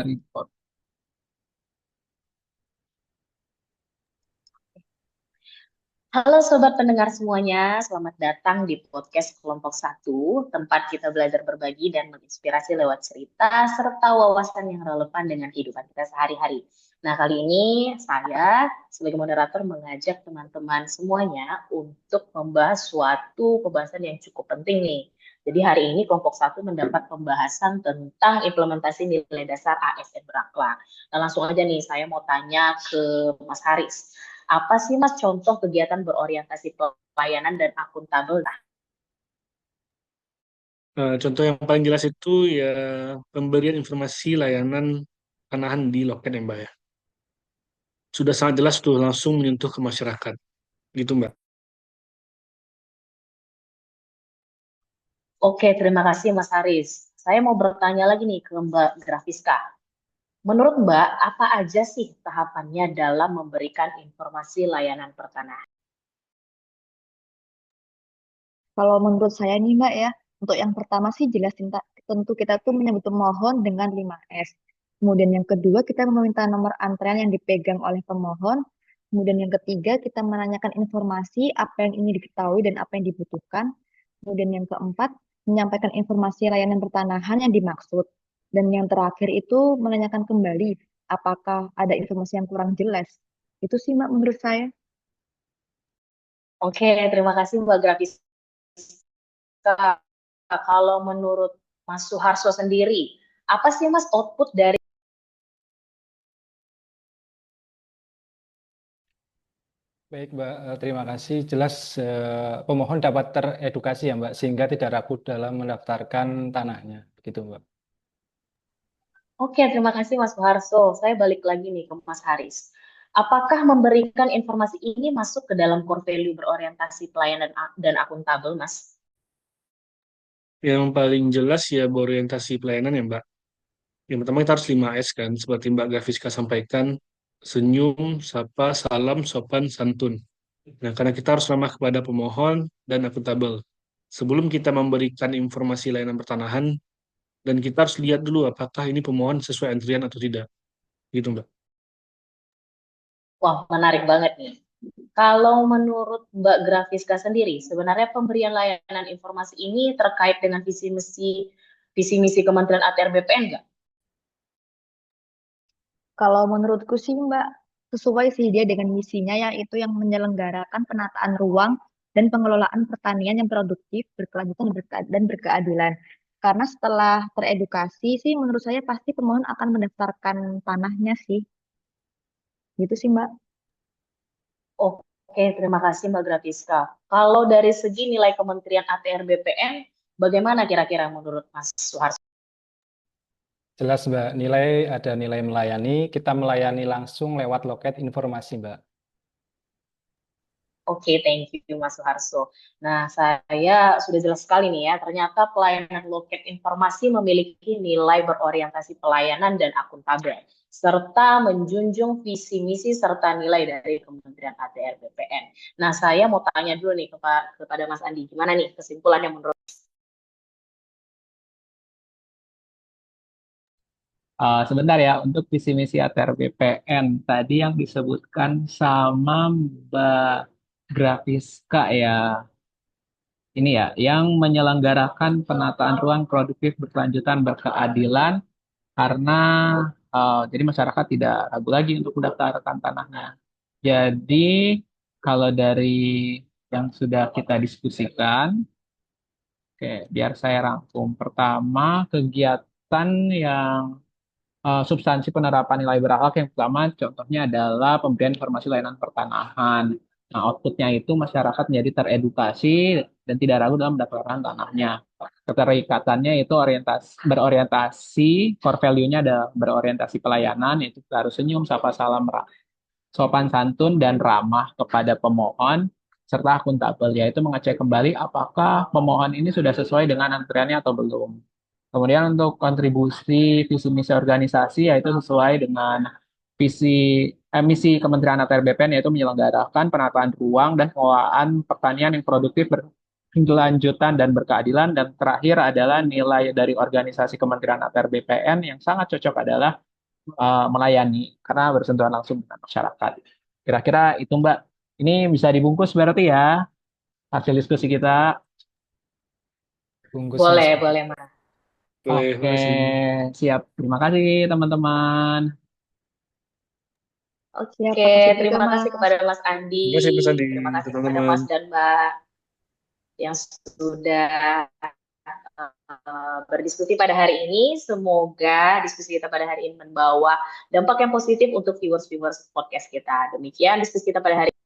report. Halo sobat pendengar semuanya, selamat datang di podcast Kelompok Satu, tempat kita belajar berbagi dan menginspirasi lewat cerita serta wawasan yang relevan dengan kehidupan kita sehari-hari. Nah, kali ini saya sebagai moderator mengajak teman-teman semuanya untuk membahas suatu pembahasan yang cukup penting nih. Jadi hari ini Kelompok Satu mendapat pembahasan tentang implementasi nilai dasar ASN berakhlak. Nah, langsung aja nih, saya mau tanya ke Mas Haris. Apa sih Mas contoh kegiatan berorientasi pelayanan dan akuntabel? Nah, Contoh yang paling jelas itu ya pemberian informasi layanan panahan di loket ya Mbak ya. Sudah sangat jelas tuh langsung menyentuh ke masyarakat. Gitu Mbak. oke, terima kasih Mas Haris. Saya mau bertanya lagi nih ke Mbak Grafiska. Menurut Mbak, apa aja sih tahapannya dalam memberikan informasi layanan pertanahan? Kalau menurut saya nih Mbak ya, untuk yang pertama sih jelas tentu kita tuh menyebut pemohon dengan 5S. Kemudian yang kedua kita meminta nomor antrean yang dipegang oleh pemohon. Kemudian yang ketiga kita menanyakan informasi apa yang ingin diketahui dan apa yang dibutuhkan. Kemudian yang keempat menyampaikan informasi layanan pertanahan yang dimaksud. Dan yang terakhir itu menanyakan kembali apakah ada informasi yang kurang jelas. Itu sih Mbak menurut saya. Oke, terima kasih Mbak Grafiska. Kalau menurut Mas Suharso sendiri, apa sih Mas output dari Baik, Mbak, terima kasih. Jelas pemohon dapat teredukasi ya, Mbak, sehingga tidak ragu dalam mendaftarkan tanahnya. Gitu, Mbak. Oke, terima kasih Mas Suharso. Saya balik lagi nih ke Mas Haris. Apakah memberikan informasi ini masuk ke dalam core value berorientasi pelayanan dan akuntabel, Mas? Yang paling jelas ya berorientasi pelayanan ya Mbak. Yang pertama kita harus 5S kan, seperti Mbak Gaviska sampaikan, senyum, sapa, salam, sopan, santun. Nah, karena kita harus ramah kepada pemohon dan akuntabel. Sebelum kita memberikan informasi layanan pertanahan, dan kita harus lihat dulu apakah ini pemohon sesuai antrian atau tidak. Gitu, Mbak. Wah, menarik banget nih. Kalau menurut Mbak Grafiska sendiri, sebenarnya pemberian layanan informasi ini terkait dengan visi misi Kementerian ATR BPN nggak? Kalau menurutku sih Mbak, sesuai sih dia dengan misinya yaitu yang menyelenggarakan penataan ruang dan pengelolaan pertanian yang produktif, berkelanjutan dan berkeadilan. Karena setelah teredukasi sih menurut saya pasti pemohon akan mendaftarkan tanahnya sih. Gitu sih Mbak. Oke, terima kasih Mbak Grafiska. Kalau dari segi nilai Kementerian ATR BPN, bagaimana kira-kira menurut Mas Suharso? Jelas, Mbak, ada nilai melayani, kita melayani langsung lewat loket informasi, Mbak. Oke, thank you Mas Suharso. Nah, saya sudah jelas sekali nih ya, ternyata pelayanan loket informasi memiliki nilai berorientasi pelayanan dan akuntabel, serta menjunjung visi misi serta nilai dari Kementerian ATR BPN. Nah, saya mau tanya dulu nih kepada Mas Andi, gimana nih kesimpulannya menurut? Sebentar ya, untuk visi misi ATR BPN tadi yang disebutkan sama Mbak Grafiska ya, ini ya, yang menyelenggarakan penataan ruang produktif berkelanjutan berkeadilan karena jadi masyarakat tidak ragu lagi untuk mendaftarkan tanahnya. Jadi kalau dari yang sudah kita diskusikan, oke, biar saya rangkum. Pertama, kegiatan yang substansi penerapan nilai berakhlak yang pertama contohnya adalah pemberian informasi layanan pertanahan. Nah, outputnya itu masyarakat menjadi teredukasi dan tidak ragu dalam mendaftarkan tanahnya. Keterikatannya itu berorientasi, core value-nya ada berorientasi pelayanan, yaitu kita harus senyum, sapa salam, sopan santun, dan ramah kepada pemohon, serta akuntabel, yaitu mengecek kembali apakah pemohon ini sudah sesuai dengan antriannya atau belum. Kemudian untuk kontribusi visi misi organisasi yaitu sesuai dengan visi misi Kementerian ATR BPN yaitu menyelenggarakan penataan ruang dan pengelolaan pertanian yang produktif berkelanjutan dan berkeadilan, dan terakhir adalah nilai dari organisasi Kementerian ATR BPN yang sangat cocok adalah melayani karena bersentuhan langsung dengan masyarakat. Kira-kira itu Mbak. Ini bisa dibungkus berarti ya hasil diskusi kita. Bungkus Mas. Boleh, boleh, Mas. Boleh, Oke, makasih. siap. Terima kasih teman-teman. Siap, Oke, makasih juga terima kasih Mas. kepada Mas Andi. Terima kasih Mas Andi, Terima kasih kepada teman-teman. Mas dan Mbak yang sudah berdiskusi pada hari ini. Semoga diskusi kita pada hari ini membawa dampak yang positif untuk viewers-viewers podcast kita. Demikian diskusi kita pada hari ini.